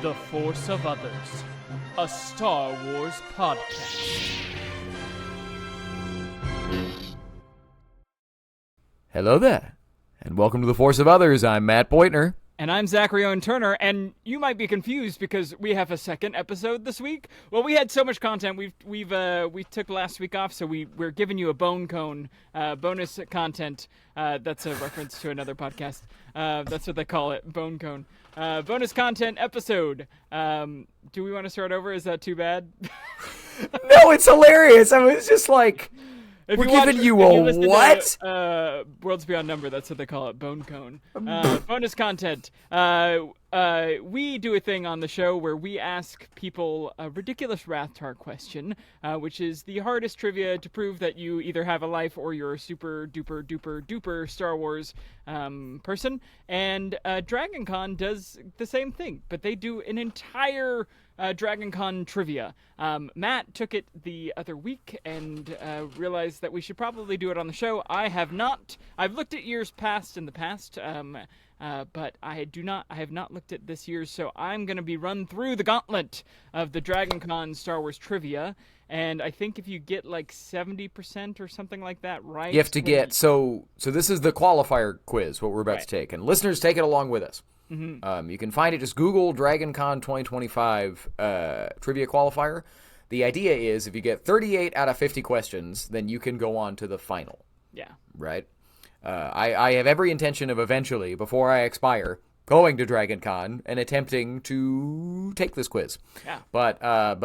The Force of Others, a Star Wars podcast. Hello there, and welcome to The Force of Others. I'm Matt Boitner. And I'm Zachary Owen Turner, and you might be confused because we have a second episode this week. Well, we had so much content. We took last week off, so we're giving you a bone cone bonus content. That's a reference to another podcast. That's what they call it, bone cone. Bonus content episode. Do we want to start over? Is that too bad? No, it's hilarious. I was just like, If we're you watch- giving you if a listen what? To, Worlds Beyond Number, that's what they call it, bone cone. Bonus content. We do a thing on the show where we ask people a ridiculous Rathtar question, which is the hardest trivia to prove that you either have a life or you're a super duper duper duper Star Wars person. And Dragon Con does the same thing, but they do an entire Dragon Con trivia. Matt took it the other week and realized that we should probably do it on the show. I have not. I've looked at years past in the past, but I have not looked at this year's. So I'm going to be run through the gauntlet of the Dragon Con Star Wars trivia. And I think if you get like 70% or something like that right, You have to get, so this is the qualifier quiz, what we're about to take. And listeners, take it along with us. Mm-hmm. You can find it, just Google Dragon Con 2025 trivia qualifier. The idea is if you get 38 out of 50 questions, then you can go on to the final. Yeah. Right? I have every intention of eventually, before I expire, going to Dragon Con and attempting to take this quiz. Yeah. But I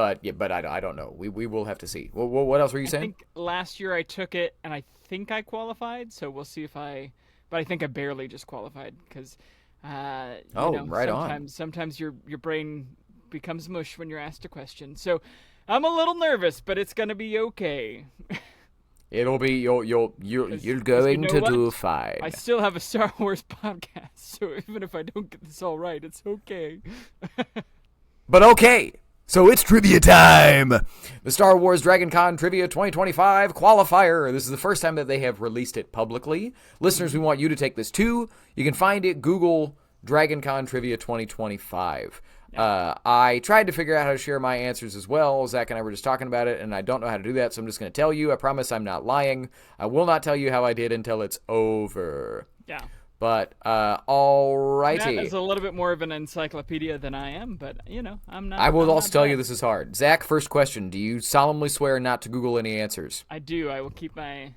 don't know. We will have to see. What else were you saying? I think last year I took it and I think I qualified. So we'll see but I think I barely just qualified because. Right on. Sometimes your brain becomes mush when you're asked a question. So I'm a little nervous, but it's gonna be okay. It'll be you're going to do fine. I still have a Star Wars podcast, so even if I don't get this all right, it's okay. But okay. So it's trivia time! The Star Wars Dragon Con Trivia 2025 qualifier. This is the first time that they have released it publicly. Listeners, we want you to take this too. You can find it, Google Dragon Con Trivia 2025. I tried to figure out how to share my answers as well. Zach and I were just talking about it, and I don't know how to do that, so I'm just going to tell you. I promise I'm not lying. I will not tell you how I did until it's over. Yeah. But, alrighty. Matt is a little bit more of an encyclopedia than I am, but, I'm not. I will also tell you this is hard. Zach, first question. Do you solemnly swear not to Google any answers? I do. I will keep my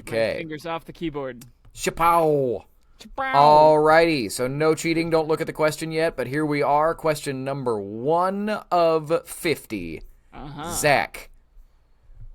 fingers off the keyboard. Chapow! Alrighty, so no cheating. Don't look at the question yet, but here we are. Question number 1 of 50. Zach.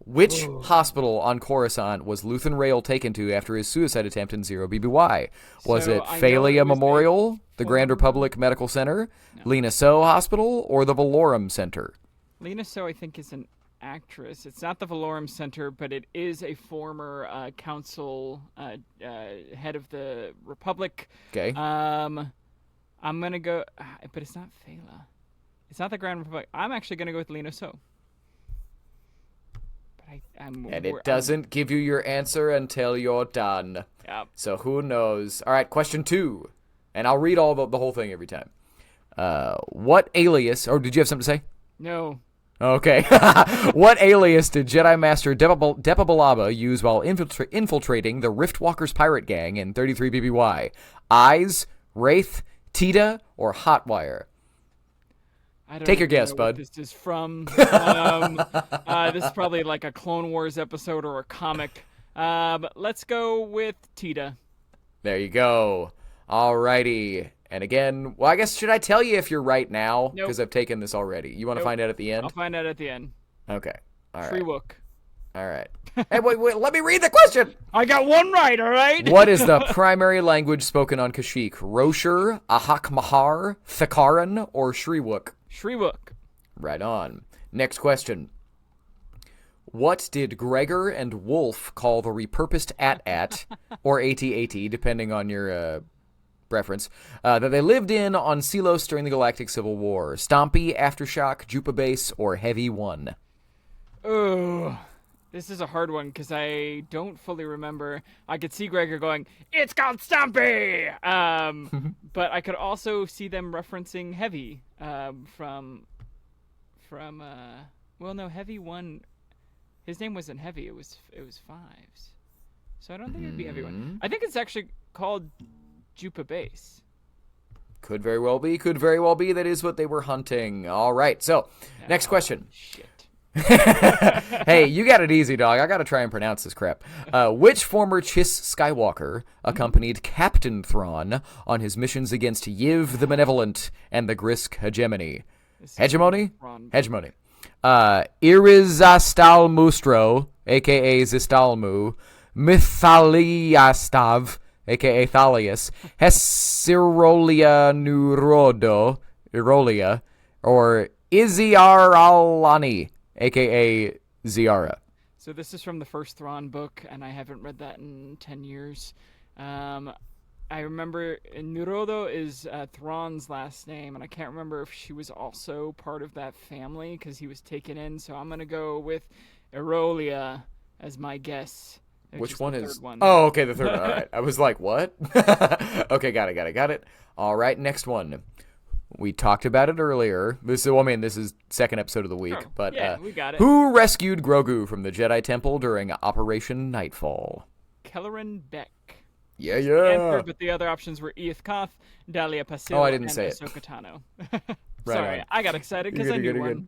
Which hospital on Coruscant was Luthen Rail taken to after his suicide attempt in Zero BBY? Was it Phalia Memorial, the Grand Republic Medical Center, Lena So Hospital, or the Valorum Center? Lena So, I think, is an actress. It's not the Valorum Center, but it is a former council head of the Republic. Okay. I'm going to go... but it's not Phalia. It's not the Grand Republic. I'm actually going to go with Lena So. And it doesn't give you your answer until you're done. Yep. So who knows? All right, question 2. And I'll read all the whole thing every time. What alias... Or did you have something to say? No. Okay. What alias did Jedi Master Depa Billaba use while infiltrating the Riftwalkers pirate gang in 33 BBY? Eyes, Wraith, Tita, or Hotwire? Take your guess, bud. This is from. This is probably like a Clone Wars episode or a comic. But let's go with Tita. There you go. Alrighty. And again, well, I guess, should I tell you if you're right now? Nope. Because I've taken this already. You want to find out at the end? I'll find out at the end. Okay. All right. Shriwook. All right. Hey, wait, let me read the question. I got one right, all right? What is the primary language spoken on Kashyyyk? Roshar, Ahak Mahar, Thakaran, or Shriwook? Shriwook. Right on. Next question. What did Gregor and Wolf call the repurposed AT-AT, or AT-AT, depending on your preference, that they lived in on Selos during the Galactic Civil War? Stompy, Aftershock, Jupa Base, or Heavy One? Oh, this is a hard one because I don't fully remember. I could see Gregor going, "It's called Stompy!" But I could also see them referencing Heavy. from well, no, Heavy won. His name wasn't Heavy. It was Fives. So I don't think it'd be Heavy one. I think it's actually called Jupa Base. Could very well be. Could very well be. That is what they were hunting. All right. So, next question. Shit. Hey, you got it easy, dog. I got to try and pronounce this crap. Which former Chiss Skywalker accompanied Captain Thrawn on his missions against Yiv the Benevolent and the Grisk Hegemony? Hegemony? Hegemony. Irizastal Mustro, a.k.a. Zistalmu, Mythaliastav, a.k.a. Thalius, Hesirolia Nurodo, Irolia, or Iziar Alani, a.k.a. Ziara. So this is from the first Thrawn book, and I haven't read that in 10 years. I remember Nurodo is Thrawn's last name, and I can't remember if she was also part of that family because he was taken in. So I'm going to go with Irolia as my guess. Which one is? Third one. Oh, okay, the third one. All right. I was like, what? Okay, got it. All right, next one. We talked about it earlier. This is second episode of the week. Oh, but yeah, we got it. Who rescued Grogu from the Jedi Temple during Operation Nightfall? Kelleran Beck. Yeah. Answer, but the other options were Eoth Koth, Dahlia Pasil, I didn't and say it. Ahsoka Tano. Right Sorry, on. I got excited because I knew one.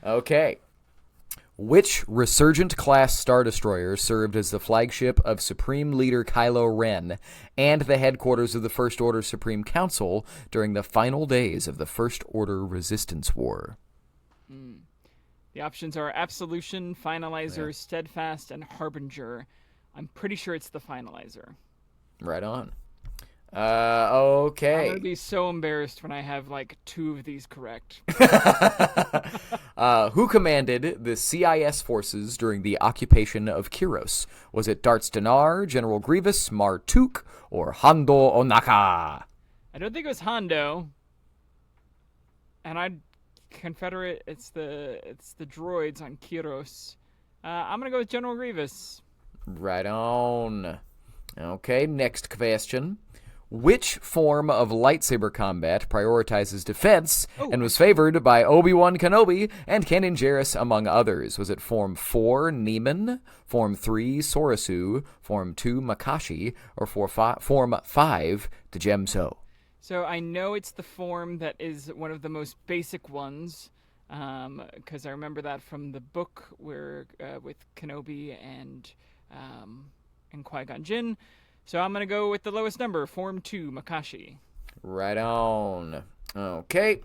Okay. Which Resurgent-class Star Destroyer served as the flagship of Supreme Leader Kylo Ren and the headquarters of the First Order Supreme Council during the final days of the First Order Resistance War? The options are Absolution, Finalizer, Steadfast, and Harbinger. I'm pretty sure it's the Finalizer. Right on. Okay. I'm going to be so embarrassed when I have, like, 2 of these correct. Who commanded the CIS forces during the occupation of Kyros? Was it Darts Dinar, General Grievous, Martuk, or Hondo Onaka? I don't think it was Hondo. And I'd Confederate, it's the droids on Kyros. I'm going to go with General Grievous. Right on. Okay, next question. Which form of lightsaber combat prioritizes defense and was favored by Obi-Wan Kenobi and Kanan Jarrus, among others? Was it Form 4, Neiman, Form 3, Sorasu, Form 2, Makashi, or Form 5, Djemso? So I know it's the form that is one of the most basic ones, because I remember that from the book where with Kenobi and Qui-Gon Jinn. So I'm going to go with the lowest number, Form 2, Makashi. Right on. Okay.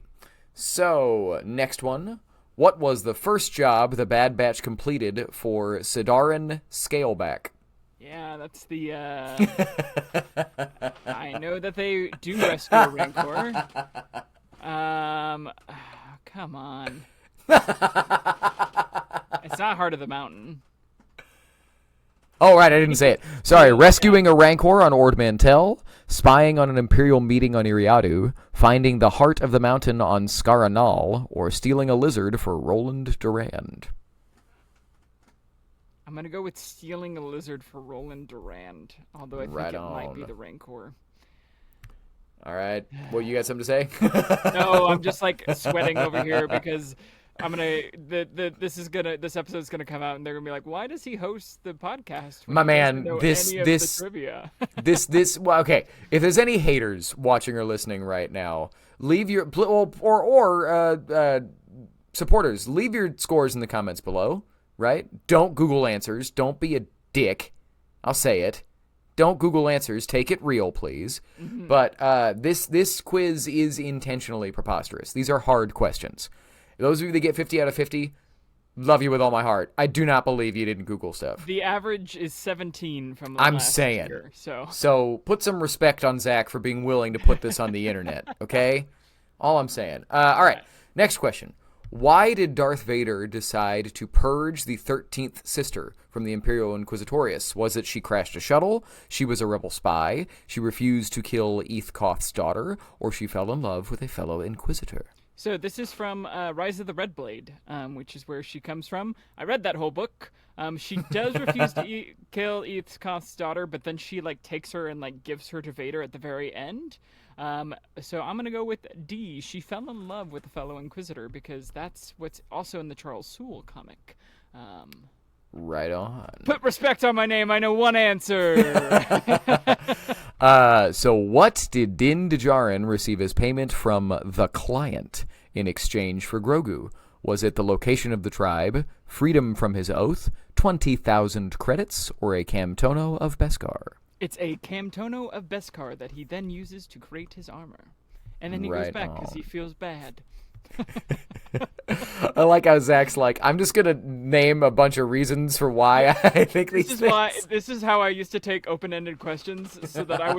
So, next one. What was the first job the Bad Batch completed for Sidarin Scaleback? Yeah, that's the, I know that they do rescue a Rancor. Come on. It's not Heart of the Mountain. Oh, right, I didn't say it. Sorry, rescuing a Rancor on Ord Mantell, spying on an Imperial meeting on Iriadu, finding the Heart of the Mountain on Scaranal, or stealing a lizard for Roland Durand. I'm going to go with stealing a lizard for Roland Durand, although I think it might be the Rancor. All right. Well, you got something to say? No, I'm just like sweating over here because I'm gonna this episode's gonna come out and they're gonna be like, why does he host the podcast? My man, this trivia. this well, okay. If there's any haters watching or listening right now, leave your or supporters, leave your scores in the comments below. Right? Don't Google answers. Don't be a dick. I'll say it. Don't Google answers. Take it real, please. Mm-hmm. But this quiz is intentionally preposterous. These are hard questions. Those of you that get 50 out of 50, love you with all my heart. I do not believe you didn't Google stuff. The average is 17 from I'm last saying. year, So put some respect on Zach for being willing to put this on the internet, okay? All I'm saying. All right, next question. Why did Darth Vader decide to purge the 13th sister from the Imperial Inquisitorius? Was it she crashed a shuttle, she was a rebel spy, she refused to kill Eoth Koth's daughter, or she fell in love with a fellow Inquisitor? So this is from Rise of the Red Blade, which is where she comes from. I read that whole book. She does refuse to kill Eoth Koth's daughter, but then she takes her and gives her to Vader at the very end. So I'm going to go with D. She fell in love with the fellow Inquisitor because that's what's also in the Charles Soule comic. Right on. Put respect on my name. I know one answer. So what did Din Djarin receive as payment from the client in exchange for Grogu? Was it the location of the tribe, freedom from his oath, 20,000 credits, or a Camtono of Beskar? It's a Camtono of Beskar that he then uses to create his armor. And then he goes Right back because on. he feels bad. I like how Zach's like, I'm just going to name a bunch of reasons for why I think these things. This is how I used to take open-ended questions, so that I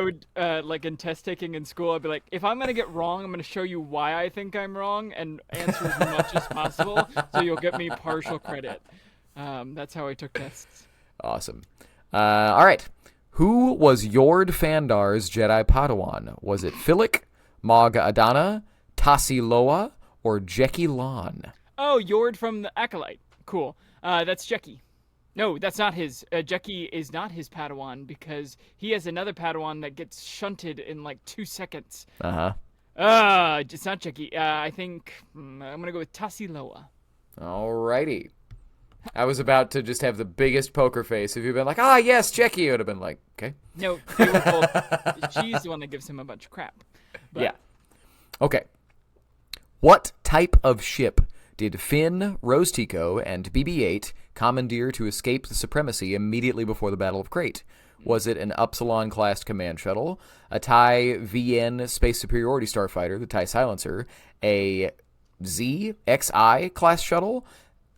would like in test taking in school, I'd be like, if I'm gonna get wrong, I'm gonna show you why I think I'm wrong and answer as much as possible, so you'll get me partial credit. That's how I took tests. Awesome. All right. Who was Yord Fandar's Jedi Padawan? Was it Philic, Mog Adana, Tassi Loa, or Jeki Lon? Oh, Yord from the Acolyte. Cool. That's Jeki. No, that's not his. Jeki is not his Padawan because he has another Padawan that gets shunted in like 2 seconds. Uh-huh. It's not Jeki. I think I'm gonna go with Tassi Loa. Alrighty. I was about to just have the biggest poker face. If you'd been like, yes, Jeki, I would have been like, okay. No, they were both. She's the one that gives him a bunch of crap. But, yeah. Okay. What type of ship did Finn, Rose Tico, and BB-8 commandeer to escape the supremacy immediately before the Battle of Crate? Was it an Upsilon-class command shuttle, a TIE VN Space Superiority Starfighter, the TIE Silencer, a ZXI class shuttle,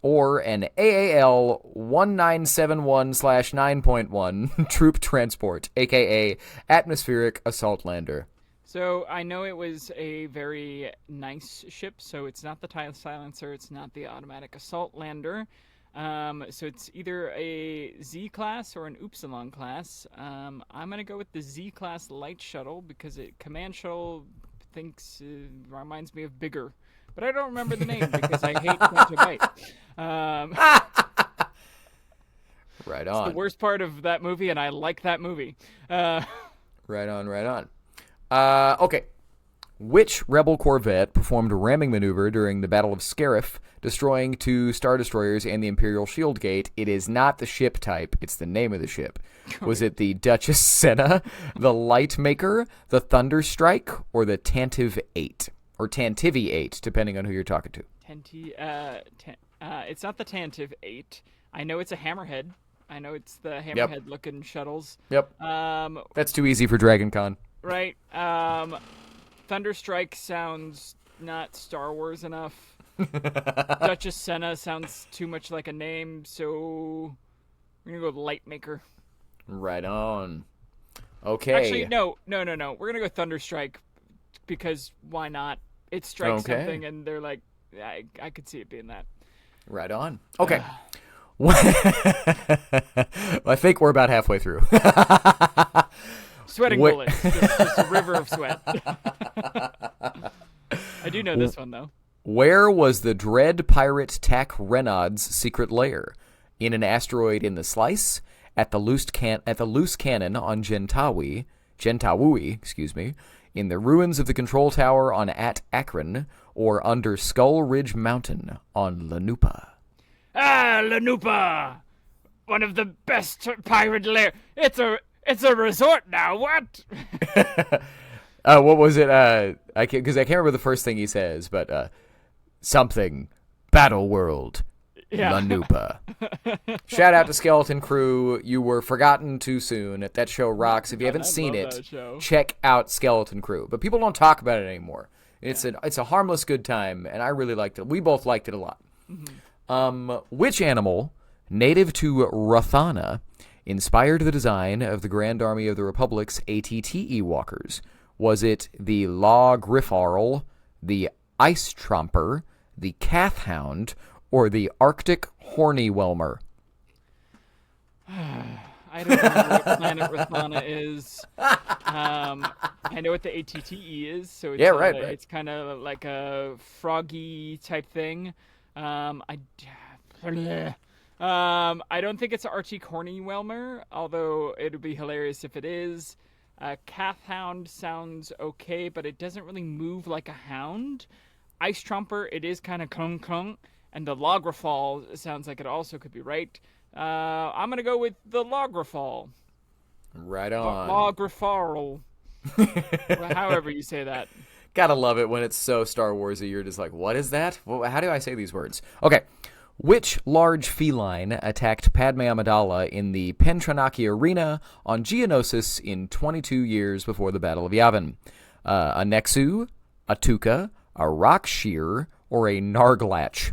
or an AAL 1971/9.1 troop transport, a.k.a. atmospheric assault lander? So I know it was a very nice ship, so it's not the TIE Silencer, it's not the automatic assault lander. So it's either a Z-class or an Upsilon class. I'm going to go with the Z-class light shuttle because command shuttle reminds me of bigger. But I don't remember the name because I hate Quantum Light. Right It's on. the worst part of that movie, and I like that movie. Right on. Okay. Which Rebel corvette performed a ramming maneuver during the Battle of Scarif, destroying 2 Star Destroyers and the Imperial Shield Gate? It is not the ship type, it's the name of the ship. Was it the Duchess Senna, the Lightmaker, the Thunderstrike, or the Tantive 8? Or Tantivy 8, depending on who you're talking to. It's not the Tantive 8. I know it's a Hammerhead. I know it's the Hammerhead-looking shuttles. Yep. That's too easy for Dragon Con. Right. Thunderstrike sounds not Star Wars enough. Duchess Senna sounds too much like a name, so we're gonna go with Lightmaker. Right on. Okay. Actually, no. We're gonna go Thunderstrike because why not? It strikes something, and they're like, I could see it being that. Right on. Okay. I think we're about halfway through. Sweating bullets. Just a river of sweat. I do know this one, though. Where was the Dread Pirate Tak Renaud's secret lair? In an asteroid in the Slice? At the loose cannon on Gentawui, in the ruins of the control tower on At Akron, or under Skull Ridge Mountain on Lanupa? Lanupa! One of the best pirate lair. It's a resort now. What? What was it? Because I can't remember the first thing he says, but something Battle World. Yeah. Lanupa. Shout out to Skeleton Crew. You were forgotten too soon. That show rocks. If you haven't seen it, check out Skeleton Crew. But people don't talk about it anymore. It's a harmless good time, and I really liked it. We both liked it a lot. Mm-hmm. Which animal, native to Rothana, inspired the design of the Grand Army of the Republic's ATTE walkers? Was it the Law Griffarl, the Ice Tromper, the Cathhound, or the Arctic Horny Whelmer? I don't know what planet Rothana is. I know what the ATTE is, so it's right. It's kind of like a froggy type thing. I don't think it's Arctic Horny Whelmer, although it would be hilarious if it is. Kath Hound sounds okay, but it doesn't really move like a hound. Ice Trumper, it is kind of krung krung. And the Lografall sounds like it also could be right. I'm going to go with the Lografall. Right on. Lografall. However you say that. Gotta love it when it's so Star Warsy. You're just like, what is that? Well, how do I say these words? Okay. Which large feline attacked Padme Amidala in the Pentranaki Arena on Geonosis in 22 years before the Battle of Yavin? A Nexu, a Tuca, a Rockshear, or a Narglatch?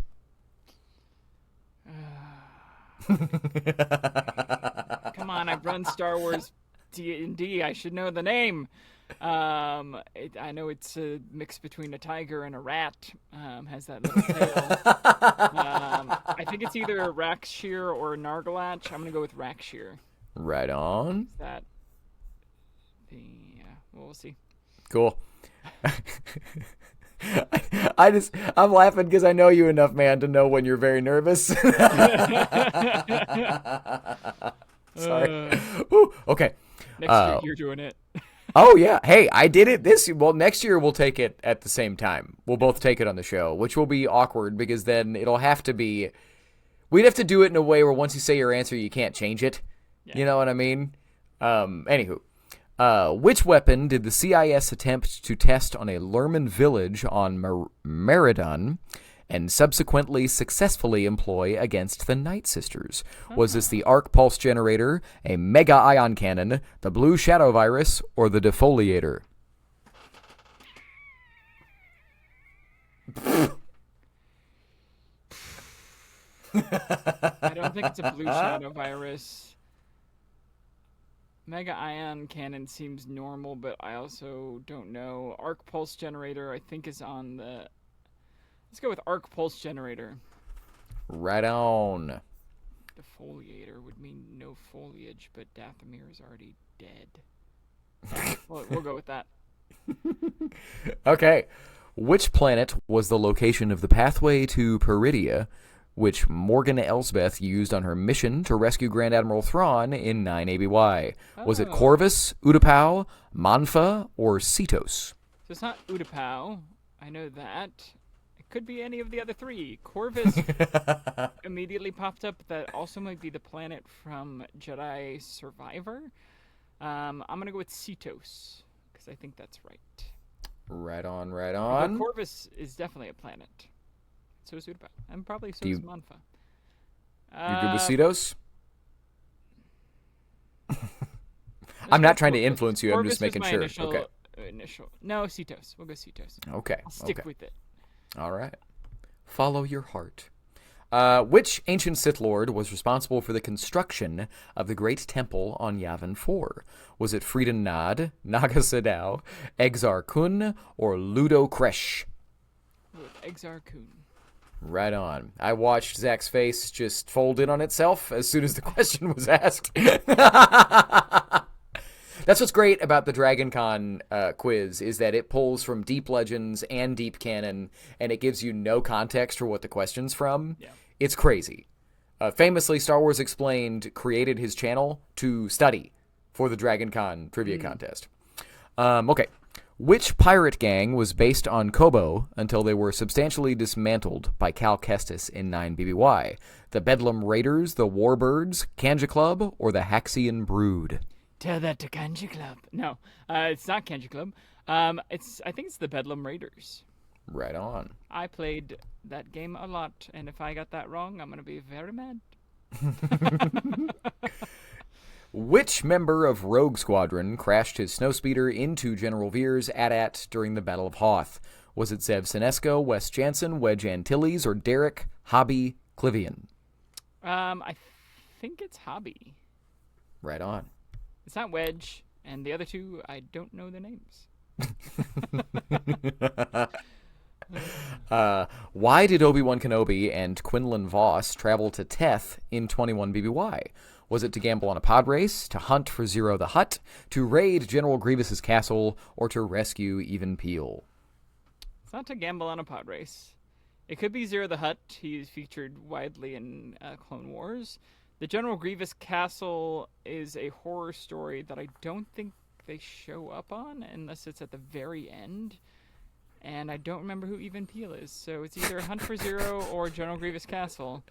Come on, I've run Star Wars D&D. I should know the name. I know it's a mix between a tiger and a rat. Has that little tail. I think it's either a Rockshear or a Narglatch. I'm gonna go with Rockshear. Right on. Is that yeah, well, we'll see. Cool. I'm laughing because I know you enough, man, to know when you're very nervous. Sorry. Ooh, okay. Next year you're doing it. Oh yeah. Hey, I did it next year we'll take it at the same time. We'll both take it on the show, which will be awkward because then it'll have to be we'd have to do it in a way where once you say your answer you can't change it. Yeah. You know what I mean? Anywho. Which weapon did the CIS attempt to test on a Lurman village on Meridon and subsequently successfully employ against the Night Sisters? Was this the arc pulse generator, a mega ion cannon, the blue shadow virus, or the defoliator? I don't think it's a blue shadow virus. Mega ion cannon seems normal, but I also don't know. Arc pulse generator, I think, is on the. Let's go with arc pulse generator. Right on. Defoliator would mean no foliage, but Dathomir is already dead. We'll go with that. Okay. Which planet was the location of the pathway to Peridia, which Morgan Elsbeth used on her mission to rescue Grand Admiral Thrawn in 9 ABY? Was it Corvus, Utapau, Manfa, or Cetos? So it's not Utapau. I know that. It could be any of the other three. Corvus immediately popped up. That also might be the planet from Jedi Survivor. I'm going to go with Cetos, because I think that's right. Right on, right on. But Corvus is definitely a planet. So is Utapau. And probably so is Manfa. You good with Cetos? I'm not trying to influence you. I'm just making sure. Okay. No, Cetos. We'll go Cetos. Okay. I'll stick with it. All right. Follow your heart. Which ancient Sith Lord was responsible for the construction of the Great Temple on Yavin 4? Was it Freedon Nad, Naga Sadao, Exar Kun, or Ludo Kresh? Exar Kun. Right on. I watched Zach's face just fold in on itself as soon as the question was asked. That's what's great about the Dragon Con quiz, is that it pulls from deep legends and deep canon, and it gives you no context for what the question's from. Yeah. It's crazy. Famously, Star Wars Explained created his channel to study for the Dragon Con trivia contest. Okay. Which pirate gang was based on Kobo until they were substantially dismantled by Cal Kestis in 9 BBY? The Bedlam Raiders, the Warbirds, Kanja Club, or the Haxian Brood? Tell that to Kanja Club. No, it's not Kanja Club. I think it's the Bedlam Raiders. Right on. I played that game a lot, and if I got that wrong, I'm going to be very mad. Which member of Rogue Squadron crashed his snowspeeder into General Veer's AT-AT during the Battle of Hoth? Was it Zev Sinesco, Wes Jansen, Wedge Antilles, or Derek Hobby Clivian? I think it's Hobby. Right on. It's not Wedge, and the other two, I don't know their names. Why did Obi-Wan Kenobi and Quinlan Voss travel to Teth in 21 BBY? Was it to gamble on a pod race, to hunt for Zero the Hutt, to raid General Grievous's castle, or to rescue Even Peel? It's not to gamble on a pod race. It could be Zero the Hutt. He's featured widely in Clone Wars. The General Grievous castle is a horror story that I don't think they show up on, unless it's at the very end. And I don't remember who Even Peel is, so it's either Hunt for Zero or General Grievous Castle.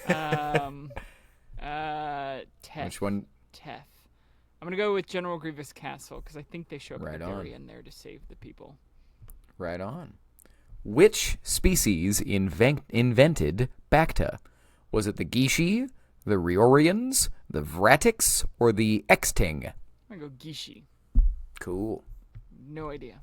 Teth. Which one? Teth. I'm gonna go with General Grievous Castle because I think they show up Right at the on. very end there to save the people. Right on. Which species invented Bacta? Was it the Gishi, the Riorians, the Vratics, or the Exting? I'm gonna go Gishi. Cool. No idea.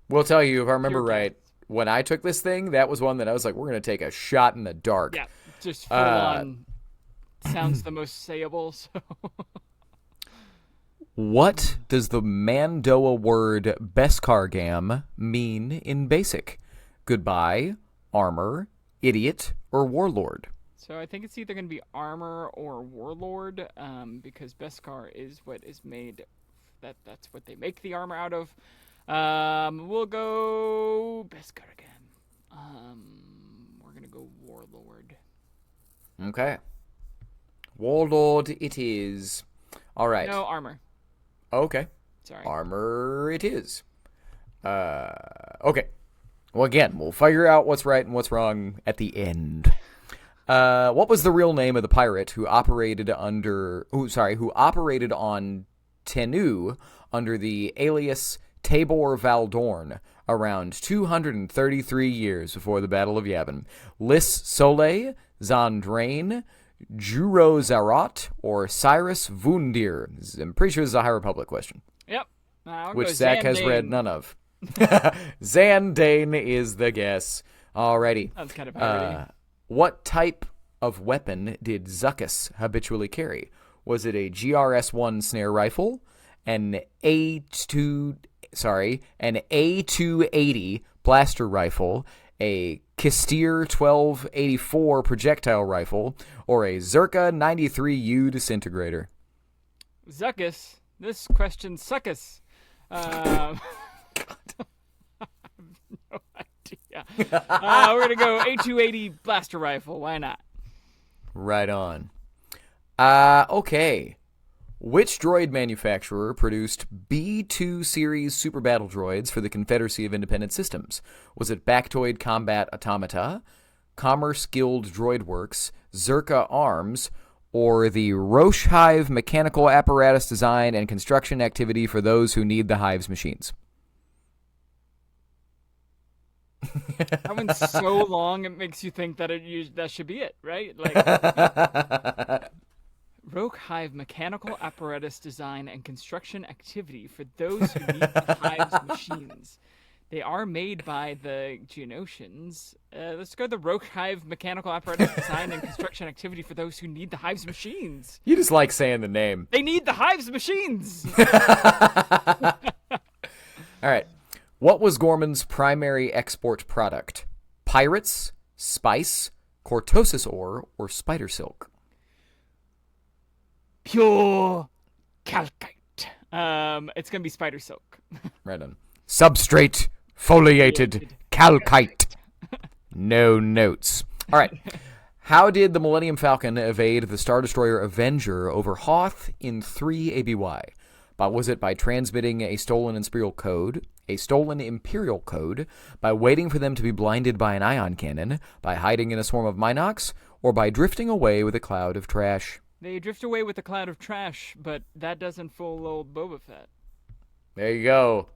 We'll tell you, if I remember Pure right, when I took this thing, that was one that I was like, we're going to take a shot in the dark. Yeah, just full on. Sounds the most sayable, so... What does the Mandoa word Beskargam mean in Basic? Goodbye, armor, idiot, or warlord? So I think it's either going to be armor or warlord, because Beskar is what is made... That's what they make the armor out of. We'll go Beskar again. We're going to go warlord. Okay. Warlord it is. All right. No, armor. Okay. Sorry. Armor it is. Okay. Well, again, we'll figure out what's right and what's wrong at the end. What was the real name of the pirate who operated on Tennu under the alias Tabor Valdorn around 233 years before the Battle of Yavin? Lys Soleil, Zandrain, Juro Zarot, or Cyrus Vundir? I'm pretty sure this is a High Republic question. Yep. Which Zach has read none of. Zandane is the guess. Alrighty. That's kind of parody. What type of weapon did Zuckuss habitually carry? Was it a GRS-1 snare rifle, an A280 blaster rifle, a Kisteer 1284 projectile rifle, or a Zerka 93U disintegrator? Zuckuss. This question suckus. I have no idea. We're going to go A280 blaster rifle. Why not? Right on. Okay. Which droid manufacturer produced B-2 series super battle droids for the Confederacy of Independent Systems? Was it Bactoid Combat Automata, Commerce Guild Droid Works, Zerka Arms, or the Roche Hive Mechanical Apparatus Design and Construction Activity for those who need the Hive's machines? That one's so long, it makes you think that that should be it, right? Like... Rogue Hive Mechanical Apparatus Design and Construction Activity for those who need the Hive's machines. They are made by the Geonosians. Let's go the Rogue Hive Mechanical Apparatus Design and Construction Activity for those who need the Hive's machines. You just like saying the name. They need the Hive's machines! All right. What was Gorman's primary export product? Pirates, spice, cortosis ore, or spider silk? Pure calcite. It's gonna be spider silk. Right on. Substrate, foliated, calcite. No notes. All right. How did the Millennium Falcon evade the Star Destroyer Avenger over Hoth in 3 ABY? Was it by transmitting a stolen Imperial code, by waiting for them to be blinded by an ion cannon, by hiding in a swarm of Minox, or by drifting away with a cloud of trash? They drift away with a cloud of trash, but that doesn't fool old Boba Fett. There you go.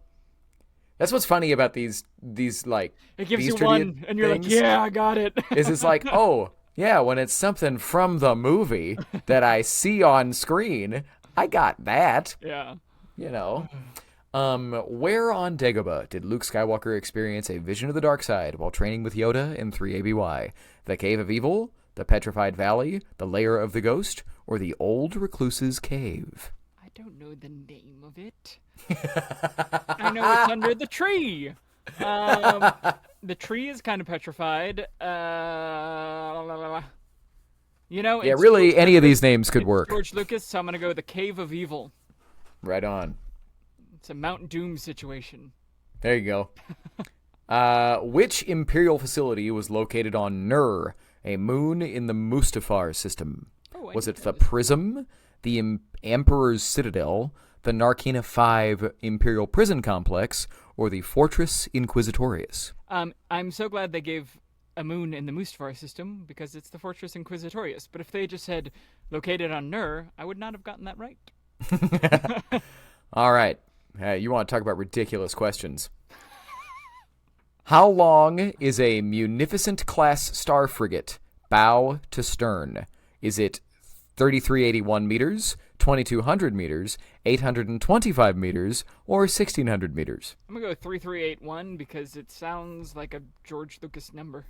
That's what's funny about these like... It gives these you one, and you're things, like, yeah, I got it. Is it's like, oh, yeah, when it's something from the movie that I see on screen, I got that. Yeah. You know. Where on Dagobah did Luke Skywalker experience a vision of the dark side while training with Yoda in 3 ABY? The Cave of Evil, the Petrified Valley, the Lair of the Ghost, or the Old Recluse's Cave? I don't know the name of it. I know it's under the tree. The tree is kind of petrified. You know, yeah, really, any of these names could work. George Lucas, so I'm going to go the Cave of Evil. Right on. It's a Mount Doom situation. There you go. Which Imperial facility was located on Nur, a moon in the Mustafar system? Was it the Prism, the Emperor's Citadel, the Narkina 5 Imperial Prison Complex, or the Fortress Inquisitorius? I'm so glad they gave a moon in the Mustafar system because it's the Fortress Inquisitorius. But if they just said located on Nur, I would not have gotten that right. All right. You want to talk about ridiculous questions. How long is a Munificent-class star frigate bow to stern? Is it 3,381 meters, 2,200 meters, 825 meters, or 1,600 meters? I'm going to go 3381 because it sounds like a George Lucas number.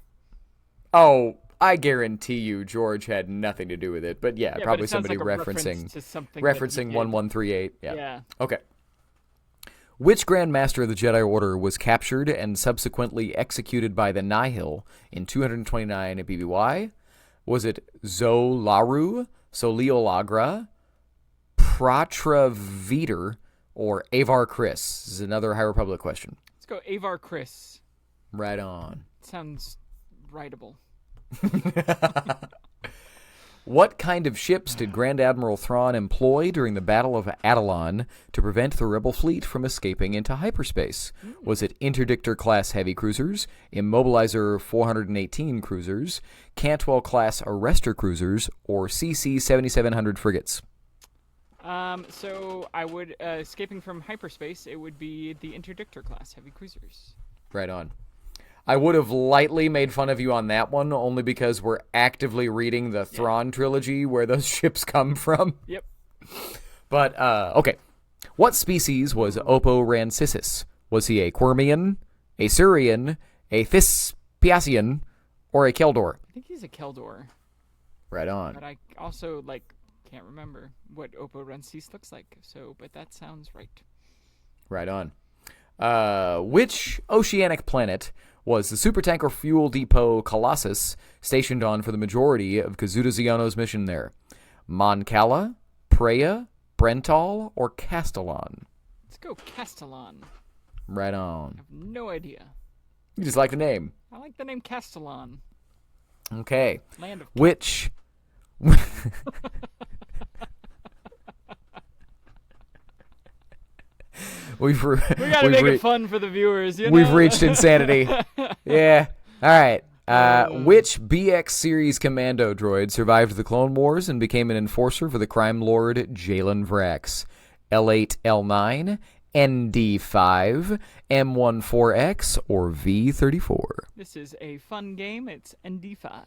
Oh, I guarantee you George had nothing to do with it. But yeah, probably but it sounds somebody like a referencing reference to 1138. Yeah. Okay. Which Grand Master of the Jedi Order was captured and subsequently executed by the Nihil in 229 BBY? Was it Zolaru, Soliolagra, Pratraveter, or Avar Chris? This is another High Republic question. Let's go Avar Chris. Right on. Sounds writable. What kind of ships did Grand Admiral Thrawn employ during the Battle of Atollon to prevent the Rebel fleet from escaping into hyperspace? Was it Interdictor-class heavy cruisers, Immobilizer 418 cruisers, Cantwell-class arrestor cruisers, or CC 7700 frigates? So I would, escaping from hyperspace, it would be the Interdictor-class heavy cruisers. Right on. I would have lightly made fun of you on that one, only because we're actively reading the Thrawn trilogy where those ships come from. Yep. But, okay. What species was Oppo Rancisis? Was he a Quirmian, a Surian, a Thespiasian, or a Keldor? I think he's a Keldor. Right on. But I also, can't remember what Oppo Rensis looks like, but that sounds right. Right on. Which oceanic planet was the supertanker fuel depot Colossus stationed on for the majority of Kazuda Xiono's mission there? Mon Cala, Preya, Brental, or Castellon? Let's go Castellon. Right I on. have no idea. You just like the name. I like the name Castellon. Okay. Land of Which... we gotta make it fun for the viewers, you know? We've reached insanity. Yeah. All right. Which BX series commando droid survived the Clone Wars and became an enforcer for the crime lord Jalen Vrax? L8, L9, ND5, M14X, or V34? This is a fun game. It's ND5.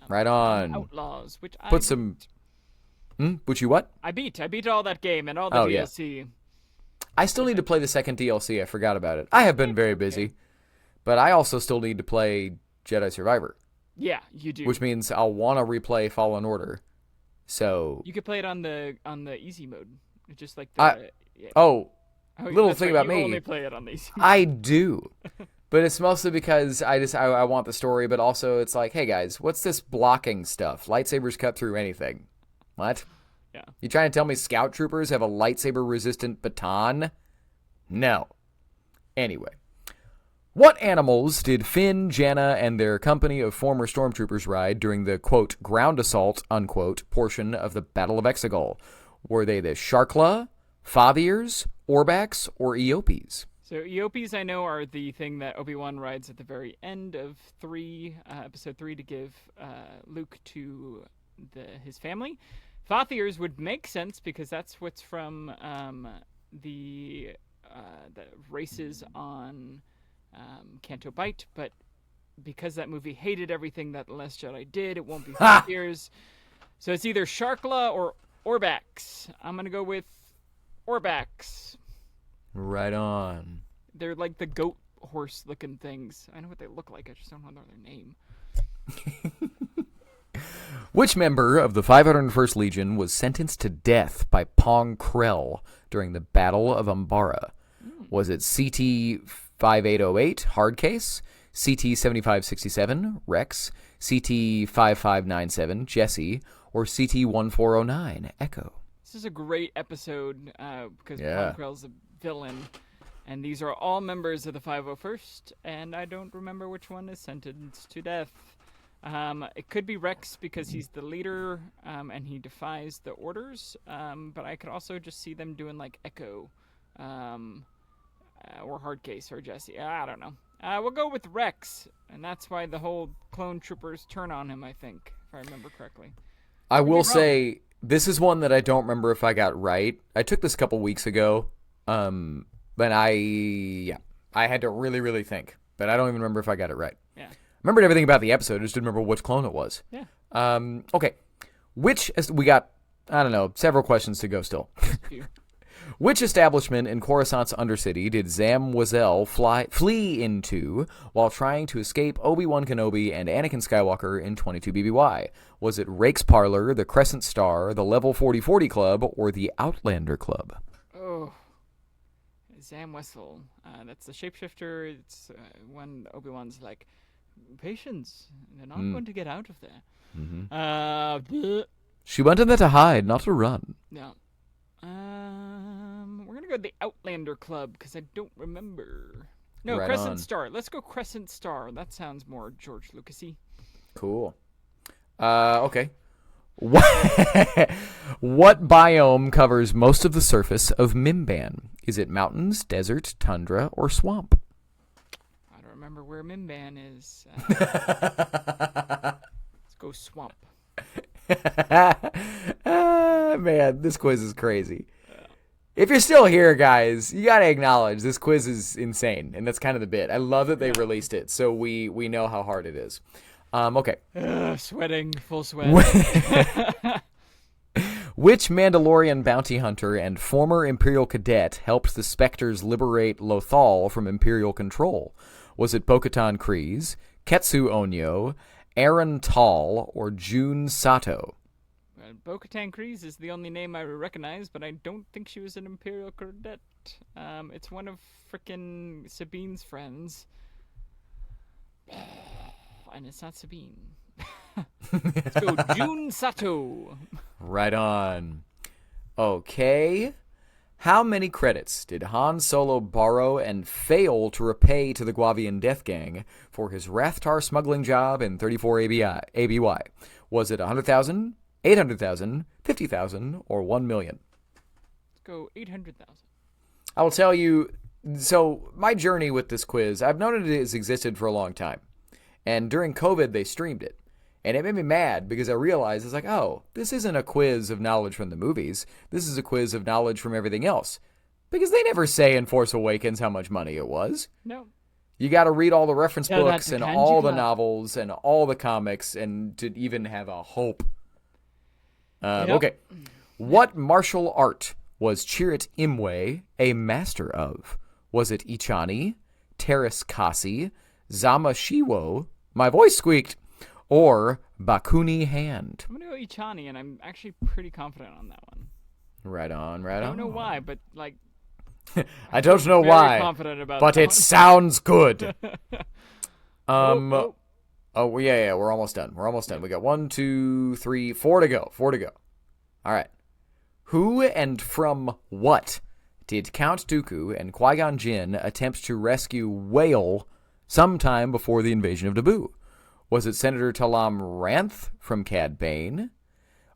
Right on. Outlaws, which I Put some... Which you what? I beat all that game and all the DLC. I still need to play the second DLC. I forgot about it. I have been very busy. But I also still need to play Jedi Survivor. Yeah, you do. Which means I'll want to replay Fallen Order. So... You could play it on the easy mode. Just like the... little thing about me. You only play it on the easy mode. I do. But it's mostly because I want the story, but also it's like, hey guys, what's this blocking stuff? Lightsabers cut through anything. What? Yeah. You trying to tell me scout troopers have a lightsaber-resistant baton? No. Anyway. What animals did Finn, Janna, and their company of former stormtroopers ride during the, quote, ground assault, unquote, portion of the Battle of Exegol? Were they the Sharkla, Fathiers, Orbax, or Eopes? So Eopes, I know, are the thing that Obi-Wan rides at the very end of episode 3 to give Luke to his family. Fathiers would make sense because that's what's from the races on Canto Bight, but because that movie hated everything that The Last Jedi did, it won't be Fathiers. So it's either Sharkla or Orbax. I'm going to go with Orbax. Right on. They're like the goat horse-looking things. I know what they look like. I just don't know their name. Which member of the 501st Legion was sentenced to death by Pong Krell during the Battle of Umbara? Was it CT-5808, Hardcase, CT-7567, Rex, CT-5597, Jesse, or CT-1409, Echo? This is a great episode because Pong Krell's a villain. And these are all members of the 501st, and I don't remember which one is sentenced to death. It could be Rex because he's the leader and he defies the orders. But I could also just see them doing like Echo or Hardcase or Jesse. I don't know. We'll go with Rex, and that's why the whole clone troopers turn on him, I think, if I remember correctly. I will say, this is one that I don't remember if I got right. I took this a couple weeks ago, but I had to really, really think. But I don't even remember if I got it right. Yeah. Remembered everything about the episode, I just didn't remember which clone it was. Yeah. Okay. We got, I don't know, several questions to go still. Which establishment in Coruscant's Undercity did Zam Wesell flee into while trying to escape Obi-Wan Kenobi and Anakin Skywalker in 22 BBY? Was it Rake's Parlor, the Crescent Star, the Level 4040 Club, or the Outlander Club? Oh, Zam Wesell. That's the shapeshifter. It's when Obi-Wan's like, patience, they're not going to get out of there. Mm-hmm. She went in there to hide, not to run. No. We're gonna go with the Outlander Club because I don't remember. No, right Crescent on. Star. Let's go Crescent Star. That sounds more George Lucas-y. Cool. Okay. What biome covers most of the surface of Mimban? Is it mountains, desert, tundra, or swamp? I don't remember where Mimban is. Let's go swamp. Man, this quiz is crazy. If you're still here, guys, you gotta acknowledge this quiz is insane, and that's kind of the bit. I love that they released it, so we know how hard it is. Okay. Sweating, full sweat. Which Mandalorian bounty hunter and former Imperial cadet helped the Spectres liberate Lothal from Imperial control? Was it Bo-Katan Kryze, Ketsu Onyo, Aaron Tall, or June Sato? Bo-Katan Kryze is the only name I recognize, but I don't think she was an Imperial cadet. It's one of frickin' Sabine's friends. And it's not Sabine. Let's go June Sato. Right on. Okay. How many credits did Han Solo borrow and fail to repay to the Guavian Death Gang for his Rathtar smuggling job in 34 ABY? Was it 100,000, 800,000, 50,000, or 1 million? Let's go 800,000. I will tell you, so my journey with this quiz, I've known it has existed for a long time. And during COVID, they streamed it. And it made me mad because I realized, it's like, oh, this isn't a quiz of knowledge from the movies. This is a quiz of knowledge from everything else. Because they never say in Force Awakens how much money it was. No. You got to read all the reference books and all the Club. novels and all the comics and to even have a hope. Yep. Okay. What martial art was Chirrut Imwe a master of? Was it Ichani, Terrace Kasi, Zama Shiwo, my voice squeaked, or Bakuni Hand? I'm going to go Ichani, and I'm actually pretty confident on that one. Right on, right on. I don't know why, but like... I don't know very why, confident about but that it one. sounds good. Oh. Oh, yeah, we're almost done. We got 1, 2, 3, 4 to go. All right. Who and from what did Count Dooku and Qui-Gon Jinn attempt to rescue Whale sometime before the invasion of Naboo? Was it Senator Talam Ranth from Cad Bane,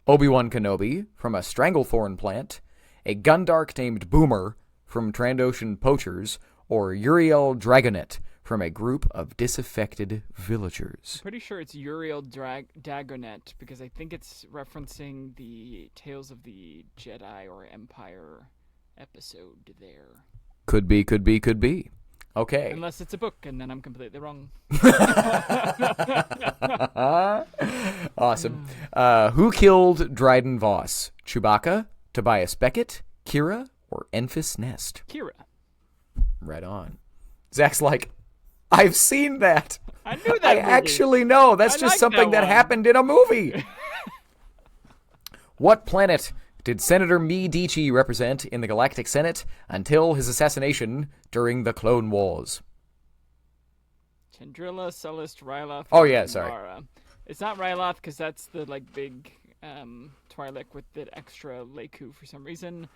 Obi-Wan Kenobi from a Stranglethorn plant, a Gundark named Boomer from Trandoshan poachers, or Uriel Dragonet from a group of disaffected villagers? Pretty sure it's Uriel Dagonet because I think it's referencing the Tales of the Jedi or Empire episode there. Could be. Okay. Unless it's a book, and then I'm completely wrong. Awesome. Who killed Dryden Voss? Chewbacca, Tobias Beckett, Kira, or Enfys Nest? Kira. Right on. Zach's like, I've seen that. I knew that I movie. Actually know. That's I just like something that that one. happened in a movie. What planet did Senator Medici represent in the Galactic Senate until his assassination during the Clone Wars? Chandrilla, Sullust, Ryloth. Oh, yeah, sorry. Mara. It's not Ryloth because that's the like big Twi'lek with the extra Leku for some reason.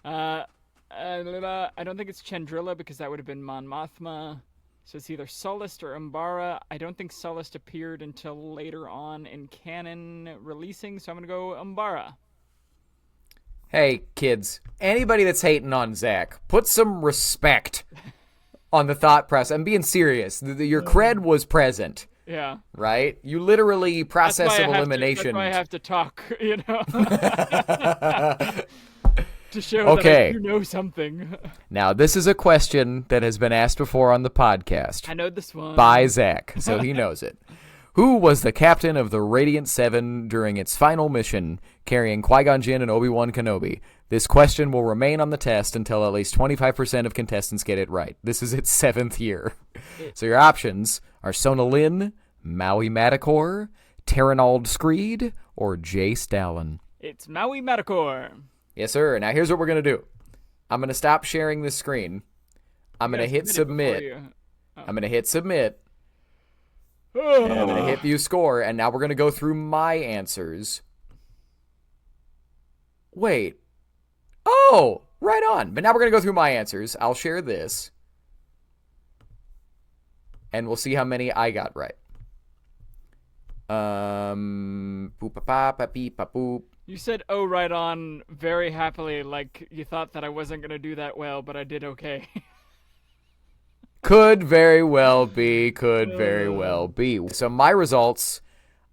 I don't think it's Chandrilla because that would have been Mon Mothma. So it's either Sullust or Umbara. I don't think Sullust appeared until later on in canon releasing, so I'm going to go Umbara. Hey, kids, anybody that's hating on Zach, put some respect on the thought process. I'm being serious. Your cred was present. Yeah. Right? You literally process of elimination. That's why I have to talk, you know? To show that I do know something. Now, this is a question that has been asked before on the podcast. I know this one. By Zach, so he knows it. Who was the captain of the Radiant Seven during its final mission, carrying Qui-Gon Jinn and Obi-Wan Kenobi? This question will remain on the test until at least 25% of contestants get it right. This is its 7th year. So your options are Sona Lynn, Maui Madakor, Terranald Screed, or Jay Stalin. It's Maui Madakor. Yes, sir. Now, here's what we're going to do. I'm going to stop sharing this screen. I'm going to hit submit. I'm going to hit submit. And I'm going to hit view score. And now we're going to go through my answers. Wait. Oh, right on. But now we're going to go through my answers. I'll share this. And we'll see how many I got right. Boop-a-pa-pa-pee-pa-boop. You said, oh, right on, very happily, like you thought that I wasn't going to do that well, but I did okay. Could very well be. So my results,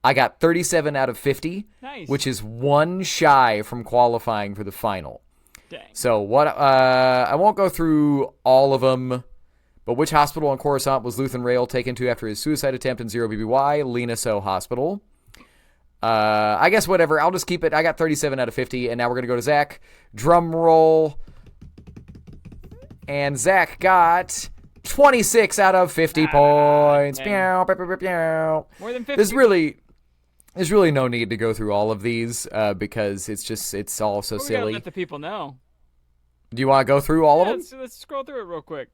I got 37 out of 50, nice. Which is one shy from qualifying for the final. Dang. So what? I won't go through all of them, but which hospital on Coruscant was Luthen Rael taken to after his suicide attempt in 0 BBY? Lina So Hospital. I guess whatever. I'll just keep it. I got 37 out of 50, and now we're going to go to Zach. Drum roll. And Zach got 26 out of 50 points. Pew, pew, pew, pew. More than 50. There's really no need to go through all of these because it's all so silly. We gotta let the people know. Do you want to go through all of them? Let's scroll through it real quick.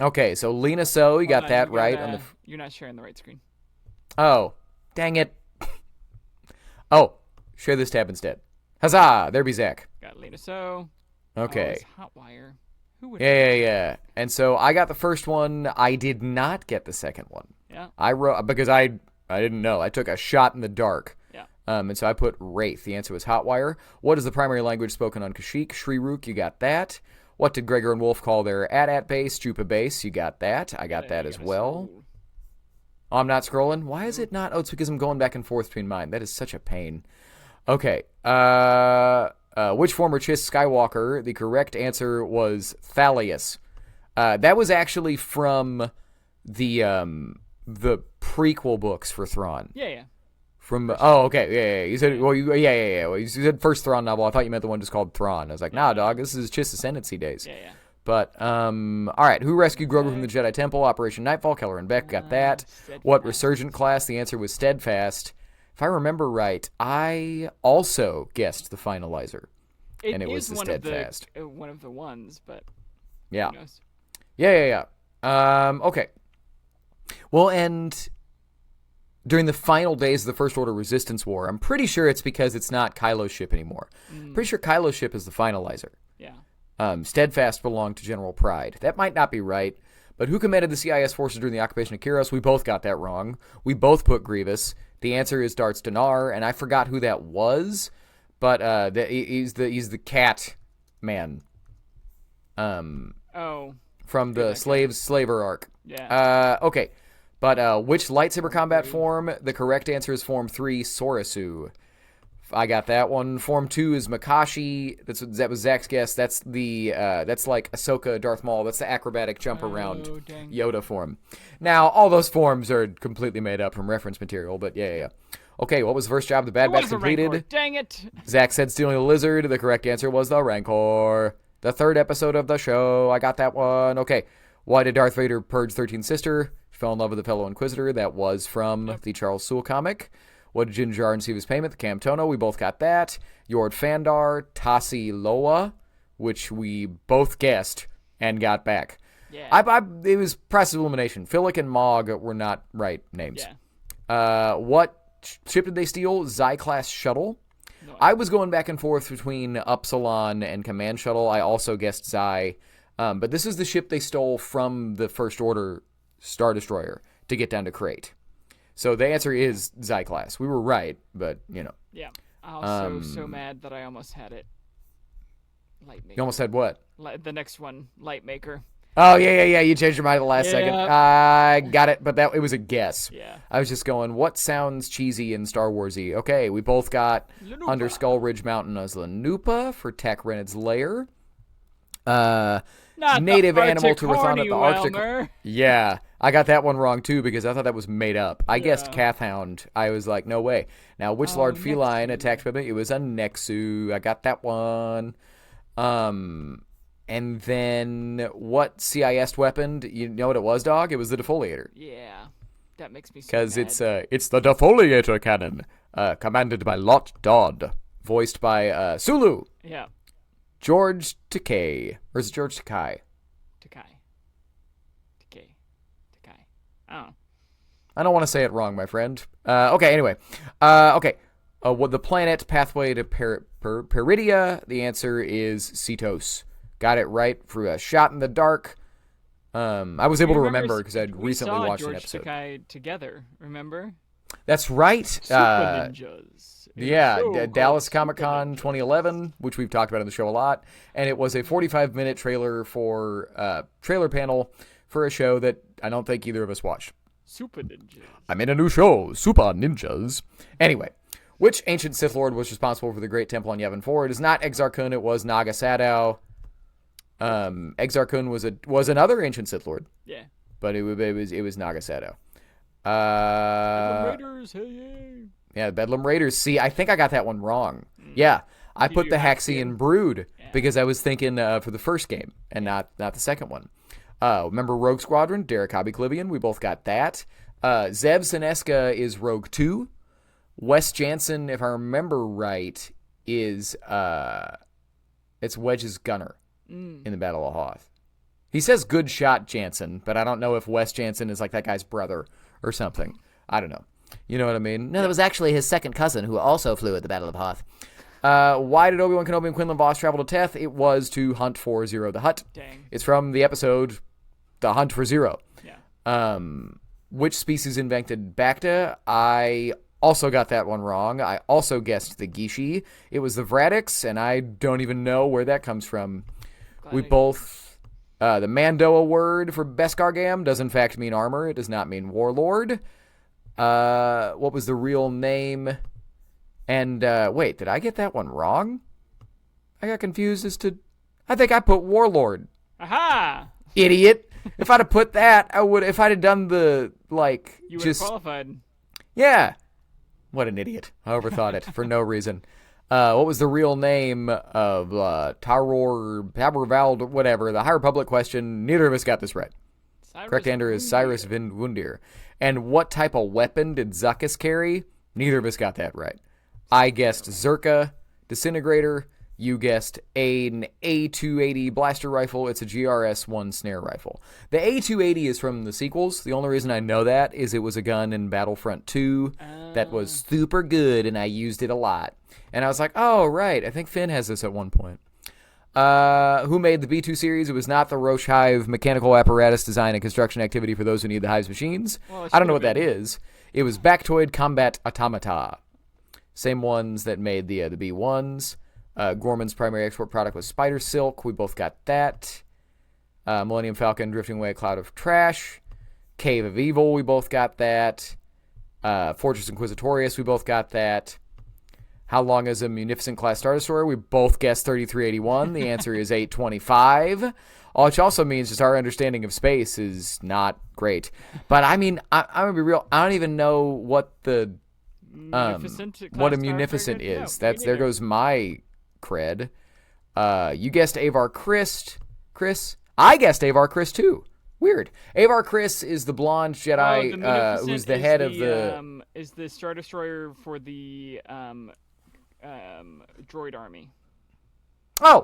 Okay, so Lina So, you got that right. You're not sharing the right screen. Oh, dang it. Oh, share this tab instead. Huzzah! There be Zach. Got Lina So. Okay. Hotwire. Who would? Yeah. And so I got the first one. I did not get the second one. Yeah. I wrote because I didn't know. I took a shot in the dark. Yeah. And so I put Wraith. The answer was Hotwire. What is the primary language spoken on Kashyyyk? Shrirook. You got that. What did Gregor and Wolf call their AT-AT base? Jupa base. You got that. I got that as well. Oh, I'm not scrolling? Why is it not? Oh, it's because I'm going back and forth between mine. That is such a pain. Okay. Which former Chiss Skywalker? The correct answer was Thalius. That was actually from the prequel books for Thrawn. Yeah. Okay. Yeah. You said, well, yeah. Well, you said first Thrawn novel. I thought you meant the one just called Thrawn. I was like, nah, dog. This is Chiss Ascendancy days. Yeah. But, all right. Who rescued Grogu from the Jedi Temple? Operation Nightfall. Keller and Beck got that. Steadfast. What resurgent class? The answer was Steadfast. If I remember right, I also guessed the Finalizer. And it was the Steadfast. One of the ones, but yeah. Who knows? Yeah. Okay. Well, and during the final days of the First Order Resistance War, I'm pretty sure it's because it's not Kylo's ship anymore. Pretty sure Kylo's ship is the Finalizer. Yeah. Steadfast belonged to General Pride. That might not be right, but who commanded the CIS forces during the occupation of Kyros? We both got that wrong. We both put Grievous. The answer is Darts Dinar, and I forgot who that was, but he's the cat man. From the Slaver arc. Yeah. Okay. But which lightsaber combat form? The correct answer is Form 3, Sorasu. I got that one. Form 2 is Makashi. That was Zach's guess. That's that's like Ahsoka, Darth Maul. That's the acrobatic jump around Yoda form. Now, all those forms are completely made up from reference material, but yeah. Okay, what was the first job the Bad Batch completed? Dang it! Zach said stealing a lizard. The correct answer was the Rancor. The third episode of the show. I got that one. Okay. Why did Darth Vader purge 13th sister? Fell in love with the fellow Inquisitor. That was from the Charles Soule comic. What did Din Djarin receive his payment? The Camtono. We both got that. Yord Fandar. Tassi Loa, which we both guessed and got back. Yeah. It was process of elimination. Philic and Mog were not right names. Yeah. What ship did they steal? Xi-class shuttle. No, I was going back and forth between Upsilon and Command Shuttle. I also guessed Xi. But this is the ship they stole from the First Order Star Destroyer to get down to Crate. So the answer is Xi class. We were right, but Yeah. I was so mad that I almost had it. Lightmaker. You almost had what? The next one, Lightmaker. Oh, yeah. You changed your mind at the last second. I got it, but it was a guess. Yeah. I was just going, what sounds cheesy and Star Warsy? Okay, we both got Lanupa. Under Skull Ridge Mountain as Lanupa for Tak Renid's lair. Native animal to Rathana, the Arctic. Yeah, I got that one wrong too because I thought that was made up. I guessed Cathhound. I was like, no way. Now, which large feline attacked Pippa? It was a Nexu. I got that one. And then what CIS weapon? You know what it was, dog? It was the defoliator. Yeah, that makes me so because mad. it's the defoliator cannon, commanded by Lot Dodd, voiced by Sulu. Yeah. George Takei. Or is it George Takai? Takai. I don't know. I don't want to say it wrong, my friend. Okay, anyway. Okay. What the planet pathway to Peridia? The answer is Cetos. Got it right for a shot in the dark. I was able to remember because I'd recently watched an episode. We saw George Takai together, remember? That's right. Super Ninjas. Yeah, Dallas Comic-Con 2011, which we've talked about on the show a lot. And it was a 45-minute trailer for trailer panel for a show that I don't think either of us watched. Super Ninjas. I'm in a new show, Super Ninjas. Anyway, which ancient Sith Lord was responsible for the Great Temple on Yavin 4? It is not Exar Kun, it was Naga Sadow. Exar Kun was another ancient Sith Lord. Yeah. But it was Naga Sadow. Bedlam Raiders, hey. Yeah, Bedlam Raiders. See, I think I got that one wrong. Yeah, I put the Haxian Brood because I was thinking for the first game and not the second one. Remember Rogue Squadron, Derek Hobby Clibian? We both got that. Zev Sineska is Rogue 2. Wes Jansen, if I remember right, is it's Wedge's gunner in the Battle of Hoth. He says good shot Jansen, but I don't know if Wes Jansen is like that guy's brother or something. I don't know. You know what I mean? No, that was actually his second cousin who also flew at the Battle of Hoth. Why did Obi-Wan Kenobi and Quinlan Vos travel to Teth? It was to hunt for Zero the Hutt. Dang. It's from the episode The Hunt for Zero. Yeah. Which species invented Bacta? I also got that one wrong. I also guessed the Gishi. It was the Vradix, and I don't even know where that comes from. We both... the Mandoa word for Beskar does in fact mean armor. It does not mean warlord. What was the real name? And, wait, did I get that one wrong? I got confused as to... I think I put warlord. Aha! Idiot. If I'd have put that, I would... If I'd have done the, like, you would have qualified. Yeah. What an idiot. I overthought it for no reason. What was the real name of Taborvald, whatever, the High Republic question? Neither of us got this right. Correct answer is Cyrus Vindwundir. And what type of weapon did Zuckuss carry? Neither of us got that right. I guessed Zerka, Disintegrator. You guessed an A280 blaster rifle. It's a GRS-1 snare rifle. The A280 is from the sequels. The only reason I know that is it was a gun in Battlefront 2 that was super good, and I used it a lot. And I was like, oh, right. I think Finn has this at one point. Who made the B2 series? It was not the Roche Hive mechanical apparatus design and construction activity for those who need the Hive's machines. Well, I don't know what that is. It was Bactoid Combat Automata. Same ones that made the B1s. Gorman's primary export product was Spider Silk. We both got that. Millennium Falcon drifting away a cloud of trash. Cave of Evil. We both got that. Fortress Inquisitorius. We both got that. How long is a Munificent class Star Destroyer? We both guessed 3381. The answer is 825. Which also means just our understanding of space is not great. But I mean, I'm gonna be real. I don't even know what the what a Munificent is. No, there goes my cred. You guessed Avar Chris. I guessed Avar Chris too. Weird. Avar Chris is the blonde Jedi who's the head of the... is the Star Destroyer for the droid army. Yeah.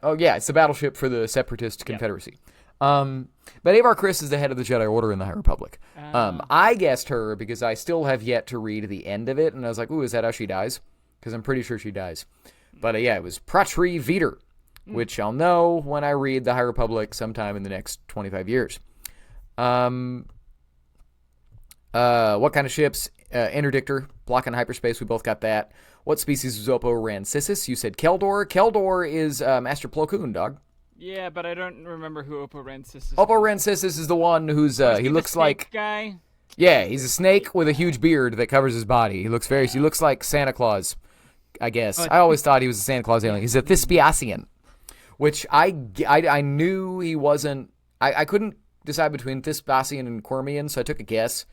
Oh, yeah. It's the battleship for the Separatist Confederacy. But Avar Chris is the head of the Jedi Order in the High Republic. I guessed her because I still have yet to read the end of it, and I was like, ooh, is that how she dies? Because I'm pretty sure she dies. But yeah, it was Pratri Veter, which I'll know when I read the High Republic sometime in the next 25 years. What kind of ships? Interdictor, blocking hyperspace. We both got that. What species is Oppo Rancisis? You said Keldor. Keldor is Master Plo Koon, dog. Yeah, but I don't remember who Oppo Rancisis is. Oppo Rancisis is the one who's he looks like guy. Yeah, he's a snake with a huge beard that covers his body. He looks like Santa Claus, I guess. I always thought he was a Santa Claus alien. He's a Thespiacian, which I knew he wasn't. I couldn't decide between Thespiacian and Quirmian, so I took a guess.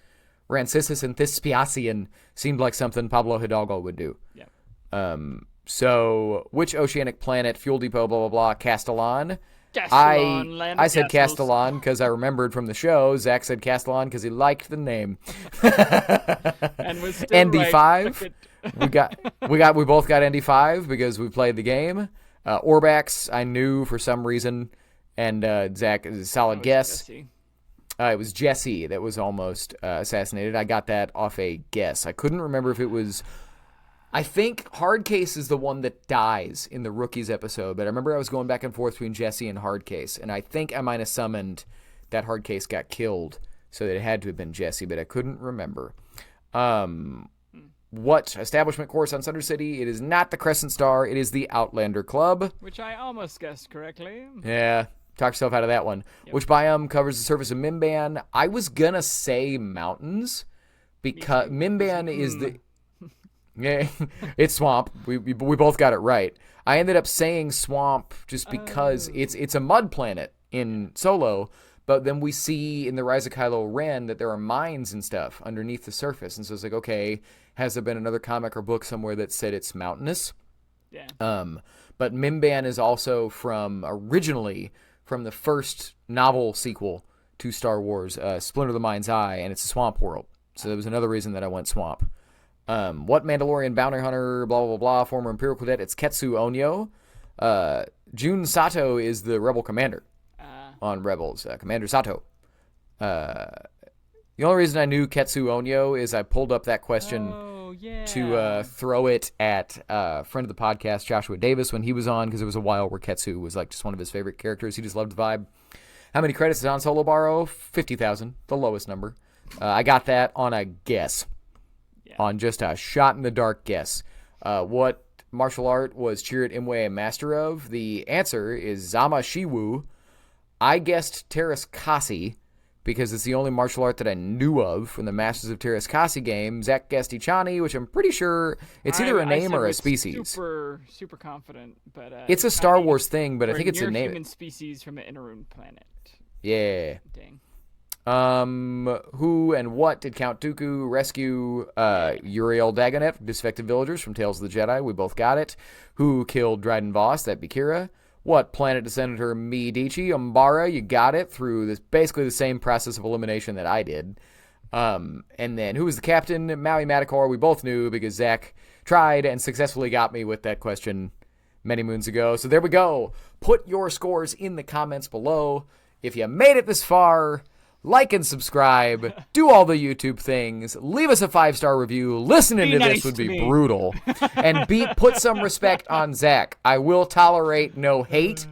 Rancisis and Thespiacian seemed like something Pablo Hidalgo would do. Yeah. So, which oceanic planet, fuel depot, blah, blah, blah, Castellan? Land I of said castles. Castellan because I remembered from the show. Zach said Castellan because he liked the name. And was still ND5. Right. We both got ND5 because we played the game. Orbax, I knew for some reason. And Zach is a solid guess. Jesse. It was Jesse that was almost assassinated. I got that off a guess. I couldn't remember if it was... I think Hardcase is the one that dies in the Rookies episode, but I remember I was going back and forth between Jesse and Hardcase, and I think I might have summoned that Hardcase got killed, so that it had to have been Jesse, but I couldn't remember. What establishment course on Sunder City? It is not the Crescent Star. It is the Outlander Club. Which I almost guessed correctly. Yeah. Talk yourself out of that one. Yep. Which biome covers the surface of Mimban? I was gonna say mountains because Mimban is the yeah, it's swamp. We both got it right. I ended up saying swamp just because it's a mud planet in Solo, but then we see in the Rise of Kylo Ren that there are mines and stuff underneath the surface, and so it's like, okay, has there been another comic or book somewhere that said it's mountainous? Yeah. But Mimban is also originally from the first novel sequel to Star Wars, Splinter of the Mind's Eye, and it's a swamp world. So that was another reason that I went swamp. What Mandalorian bounty hunter, blah, blah, blah, former Imperial cadet, it's Ketsu Onyo. Jun Sato is the Rebel commander on Rebels, Commander Sato. The only reason I knew Ketsu Onyo is I pulled up that question to throw it at a friend of the podcast, Joshua Davis, when he was on, because it was a while where Ketsu was like just one of his favorite characters. He just loved the vibe. How many credits is on Solo Borrow? 50,000, the lowest number. I got that on a guess, on just a shot-in-the-dark guess. What martial art was Chirrut Imwe a master of? The answer is Zama Shiwu. I guessed Terras Kasi, because it's the only martial art that I knew of from the Masters of Terras Kasi game. Zach guessed Ichani, which I'm pretty sure it's either a name or a species. Super confident, but it's a Star Wars thing, but I think it's a name. Human species from an Inarune planet. Yeah. Dang. Who and what did Count Dooku rescue? Uriel Dagonet, disaffected villagers from Tales of the Jedi. We both got it. Who killed Dryden Voss? That'd be Kira. What planet did Senator Medici? Umbara, you got it through this basically the same process of elimination that I did. And then who was the captain? Maui Madakor. We both knew because Zach tried and successfully got me with that question many moons ago. So there we go. Put your scores in the comments below. If you made it this far, like and subscribe, do all the YouTube things, leave us a 5-star review. Listening to this would be brutal. And put some respect on Zach. I will tolerate no hate.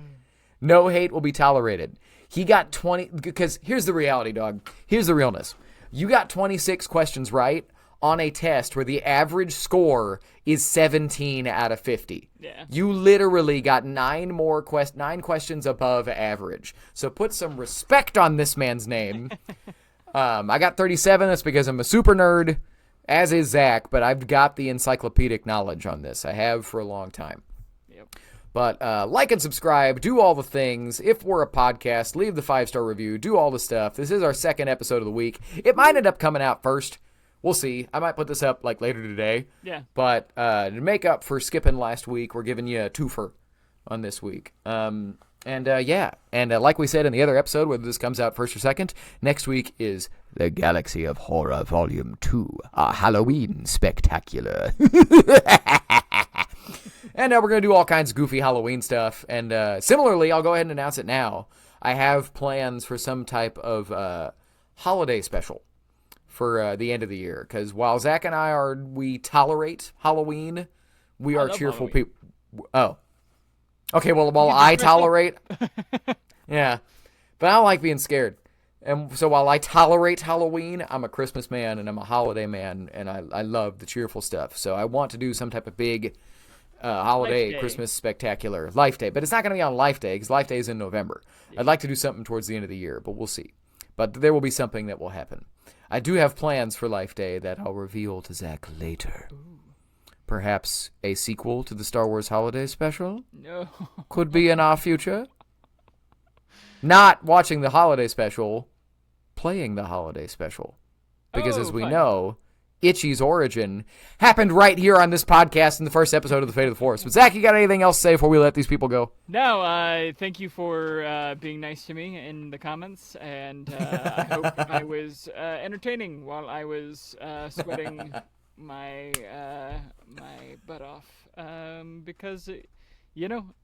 No hate will be tolerated. He got 20, because here's the reality, dog. Here's the realness. You got 26 questions right on a test where the average score is 17 out of 50. Yeah. You literally got 9 questions above average. So put some respect on this man's name. I got 37. That's because I'm a super nerd, as is Zach, but I've got the encyclopedic knowledge on this. I have for a long time. Yep. But like and subscribe, do all the things. If we're a podcast, leave the 5-star review, do all the stuff. This is our second episode of the week. It might end up coming out first. We'll see. I might put this up like later today. Yeah. But to make up for skipping last week, we're giving you a twofer on this week. And like we said in the other episode, whether this comes out first or second, next week is The Galaxy of Horror Volume 2, a Halloween spectacular. And we're going to do all kinds of goofy Halloween stuff. And similarly, I'll go ahead and announce it now. I have plans for some type of holiday special for the end of the year. Because while Zach and we tolerate Halloween, we are cheerful people. Oh. Okay, well, while I tolerate... Yeah. But I don't like being scared. And so while I tolerate Halloween, I'm a Christmas man and I'm a holiday man, and I love the cheerful stuff. So I want to do some type of big holiday Christmas spectacular Life Day. But it's not going to be on Life Day because Life Day is in November. Yeah. I'd like to do something towards the end of the year, but we'll see. But there will be something that will happen. I do have plans for Life Day that I'll reveal to Zach later. Ooh. Perhaps a sequel to the Star Wars Holiday Special? No. Could be in our future. Not watching the Holiday Special, playing the Holiday Special. Because as we know, Itchy's origin happened right here on this podcast in the first episode of The Fate of the Force. But Zach, you got anything else to say before we let these people go? No, thank you for being nice to me in the comments, and I hope I was entertaining while I was sweating my butt off, because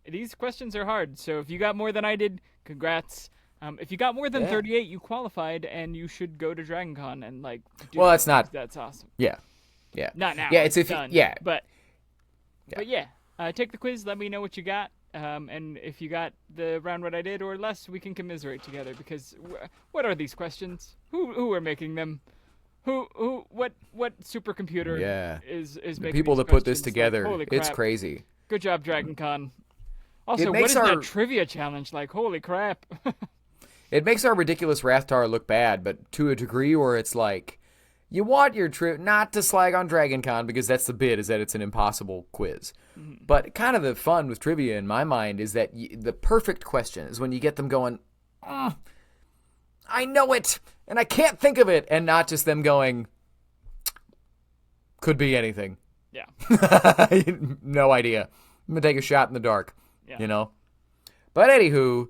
these questions are hard. So if you got more than I did, congrats. If you got more than 38, you qualified, and you should go to Dragon Con and that's not. That's awesome. Yeah. Not now. Yeah, it's if done, but take the quiz. Let me know what you got. And if you got the round what I did or less, we can commiserate together. Because what are these questions? Who are making them? What supercomputer is making the people these that put this questions? together? Holy crap. It's crazy. Good job, Dragon Con. Also, what is that trivia challenge like? Holy crap. It makes our ridiculous Rathtar look bad, but to a degree where it's like, you want your trip not to slag on Dragon Con because that's the bit, is that it's an impossible quiz. Mm-hmm. But kind of the fun with trivia in my mind is that the perfect question is when you get them going, I know it, and I can't think of it, and not just them going, could be anything. Yeah. No idea. I'm going to take a shot in the dark, But anywho,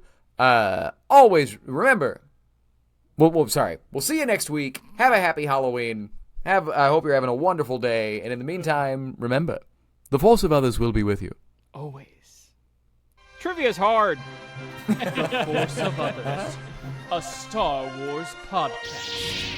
always remember, we'll see you next week. Have a happy Halloween. I hope you're having a wonderful day. And in the meantime, remember, the force of others will be with you. Always. Trivia's hard. The Force of Others, a Star Wars podcast.